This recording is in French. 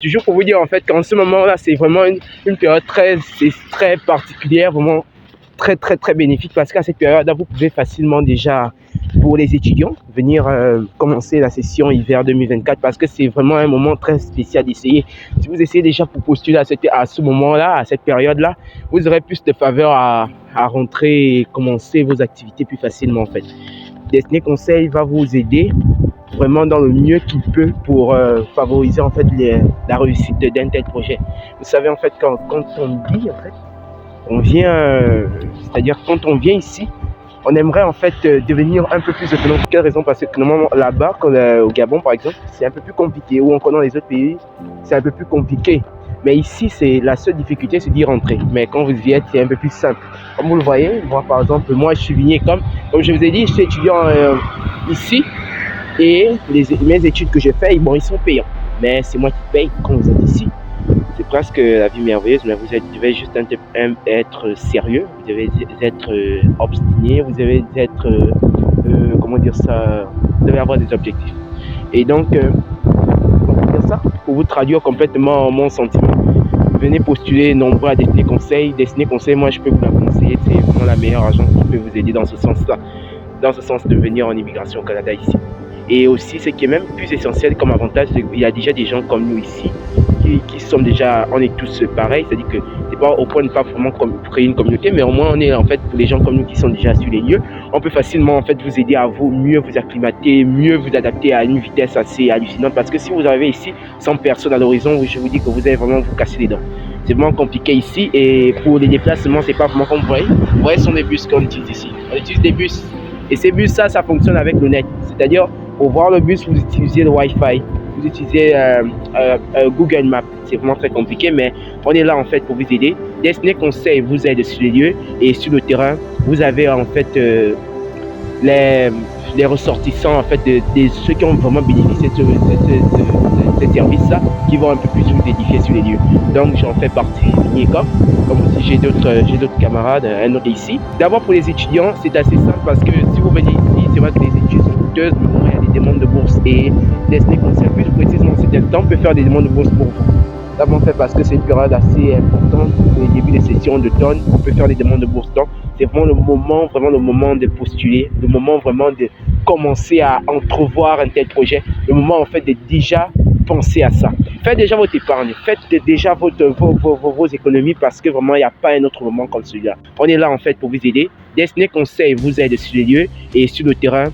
Toujours pour vous dire en fait qu'en ce moment-là, c'est vraiment une période très particulière, vraiment très bénéfique parce qu'à cette période-là, vous pouvez facilement déjà, pour les étudiants, venir commencer la session hiver 2024 parce que c'est vraiment un moment très spécial d'essayer. Si vous essayez déjà pour postuler à ce moment-là, à cette période-là, vous aurez plus de faveur à rentrer et commencer vos activités plus facilement en fait. Destiné Conseil va vous aider vraiment dans le mieux qu'il peut pour favoriser en fait la réussite d'un tel projet. Vous savez en fait quand on dit en fait, on vient, c'est-à-dire quand on vient ici, on aimerait en fait devenir un peu plus autonome. Pour quelle raison? Parce que normalement là-bas, au Gabon par exemple, c'est un peu plus compliqué, ou encore dans les autres pays, c'est un peu plus compliqué. Mais ici, c'est la seule difficulté, c'est d'y rentrer. Mais quand vous y êtes, c'est un peu plus simple. Comme vous le voyez, moi par exemple, moi je suis venu comme je vous ai dit, je suis étudiant ici. Et mes études que j'ai faites, bon, ils sont payants. Mais c'est moi qui paye quand vous êtes ici. C'est presque la vie merveilleuse, mais vous devez juste être sérieux, vous devez être obstiné, vous devez être, comment dire ça, vous devez avoir des objectifs. Et donc, comment dire ça, pour vous traduire complètement mon sentiment, venez postuler nombreux à Destiné Conseil. Destiné Conseil, moi je peux vous la conseiller, c'est vraiment la meilleure agence qui peut vous aider dans ce sens-là, dans ce sens de venir en immigration au Canada ici. Et aussi, ce qui est même plus essentiel comme avantage, c'est qu'il y a déjà des gens comme nous ici qui sommes déjà, on est tous pareils, c'est-à-dire que c'est pas au point de pas vraiment créer une communauté, mais au moins on est en fait pour les gens comme nous qui sont déjà sur les lieux, on peut facilement en fait vous aider à vous mieux vous acclimater, mieux vous adapter à une vitesse assez hallucinante. Parce que si vous arrivez ici sans personne à l'horizon, je vous dis que vous allez vraiment vous casser les dents. C'est vraiment compliqué ici et pour les déplacements, c'est pas vraiment comme vous voyez. Vous voyez, ce sont des bus qu'on utilise ici. On utilise des bus et ces bus ça fonctionne avec le net, c'est-à-dire pour voir le bus, vous utilisez le Wi-Fi, vous utilisez Google Maps. C'est vraiment très compliqué, mais on est là en fait pour vous aider. Destiné Conseil vous aide sur les lieux et sur le terrain. Vous avez en fait les ressortissants en fait de ceux qui ont vraiment bénéficié de ce service-là, qui vont un peu plus vous édifier sur les lieux. Donc j'en fais partie. Comme aussi j'ai d'autres camarades, un autre ici. D'abord pour les étudiants, c'est assez simple parce que si vous venez ici, c'est vrai que les études sont coûteuses, mais il y a des demandes de bourse et Destiné Conseil, plus précisément cet instant, peut faire des demandes de bourse pour vous. D'abord fait parce que c'est une période assez importante pour les débuts des sessions d'automne, on peut faire des demandes de bourse. Donc c'est vraiment le moment de postuler, le moment vraiment de commencer à entrevoir un tel projet, le moment en fait de déjà penser à ça. Faites déjà votre épargne, faites déjà vos économies parce que vraiment il n'y a pas un autre moment comme celui-là. On est là en fait pour vous aider. Destiné Conseil vous aide sur les lieux et sur le terrain.